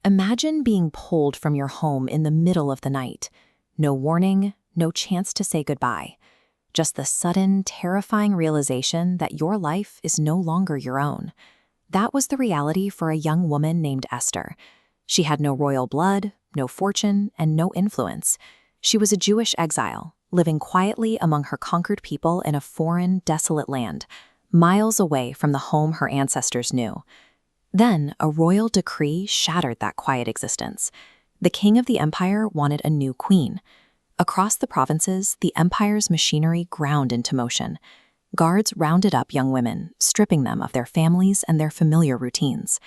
Imagine being pulled from your home in the middle of the night. No warning, no chance to say goodbye. Just the sudden, terrifying realization that your life is no longer your own. That was the reality for a young woman named Esther. She had no royal blood, no fortune, and no influence. She was a Jewish exile, living quietly among her conquered people in a foreign, desolate land, miles away from the home her ancestors knew. Then, a royal decree shattered that quiet existence. The king of the empire wanted a new queen. Across the provinces, the empire's machinery ground into motion. Guards rounded up young women, stripping them of their families and their familiar routines.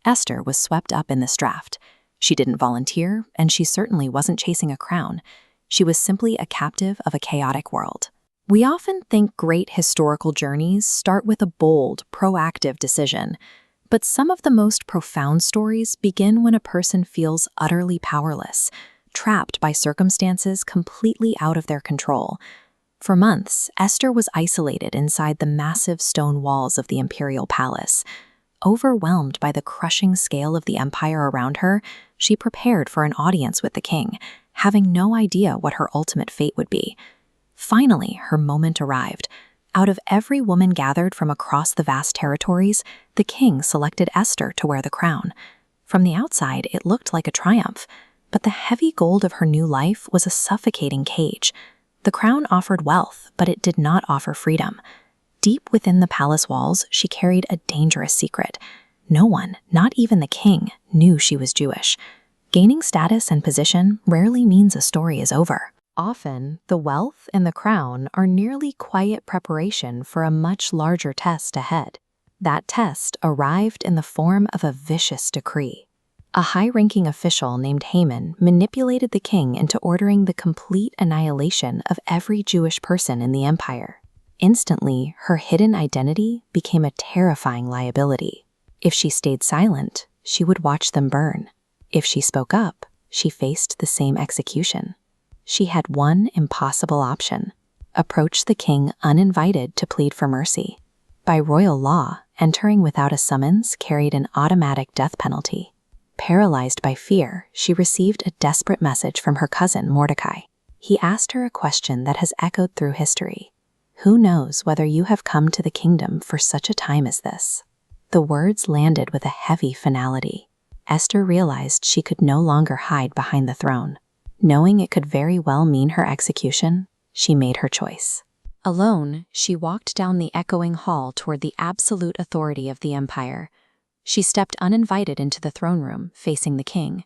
Esther was swept up in this draft. She didn't volunteer, and she certainly wasn't chasing a crown. She was simply a captive of a chaotic world. We often think great historical journeys start with a bold, proactive decision. But some of the most profound stories begin when a person feels utterly powerless, trapped by circumstances completely out of their control. For months, Esther was isolated inside the massive stone walls of the imperial palace. Overwhelmed by the crushing scale of the empire around her, she prepared for an audience with the king, having no idea what her ultimate fate would be. Finally, her moment arrived. Out of every woman gathered from across the vast territories, the king selected Esther to wear the crown. From the outside, it looked like a triumph, but the heavy gold of her new life was a suffocating cage. The crown offered wealth, but it did not offer freedom. Deep within the palace walls, she carried a dangerous secret. No one, not even the king, knew she was Jewish. Gaining status and position rarely means a story is over. Often, the wealth and the crown are nearly quiet preparation for a much larger test ahead. That test arrived in the form of a vicious decree. A high-ranking official named Haman manipulated the king into ordering the complete annihilation of every Jewish person in the empire. Instantly, her hidden identity became a terrifying liability. If she stayed silent, she would watch them burn. If she spoke up, she faced the same execution. She had one impossible option: approach the king uninvited to plead for mercy. By royal law, entering without a summons carried an automatic death penalty. Paralyzed by fear, she received a desperate message from her cousin Mordecai. He asked her a question that has echoed through history. "Who knows whether you have come to the kingdom for such a time as this?" The words landed with a heavy finality. Esther realized she could no longer hide behind the throne. Knowing it could very well mean her execution, she made her choice. Alone, she walked down the echoing hall toward the absolute authority of the empire. She stepped uninvited into the throne room, facing the king.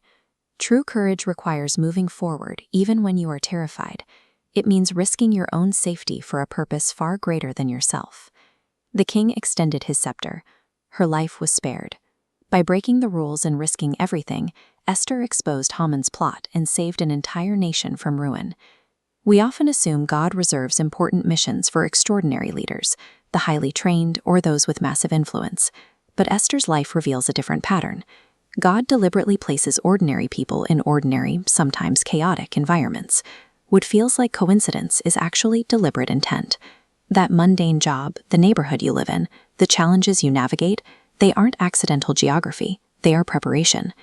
True courage requires moving forward even when you are terrified. It means risking your own safety for a purpose far greater than yourself. The king extended his scepter. Her life was spared. By breaking the rules and risking everything, Esther exposed Haman's plot and saved an entire nation from ruin. We often assume God reserves important missions for extraordinary leaders, the highly trained or those with massive influence. But Esther's life reveals a different pattern. God deliberately places ordinary people in ordinary, sometimes chaotic environments. What feels like coincidence is actually deliberate intent. That mundane job, the neighborhood you live in, the challenges you navigate, they aren't accidental geography, they are preparation.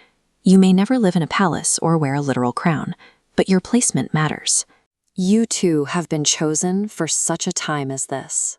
You may never live in a palace or wear a literal crown, but your placement matters. You too have been chosen for such a time as this.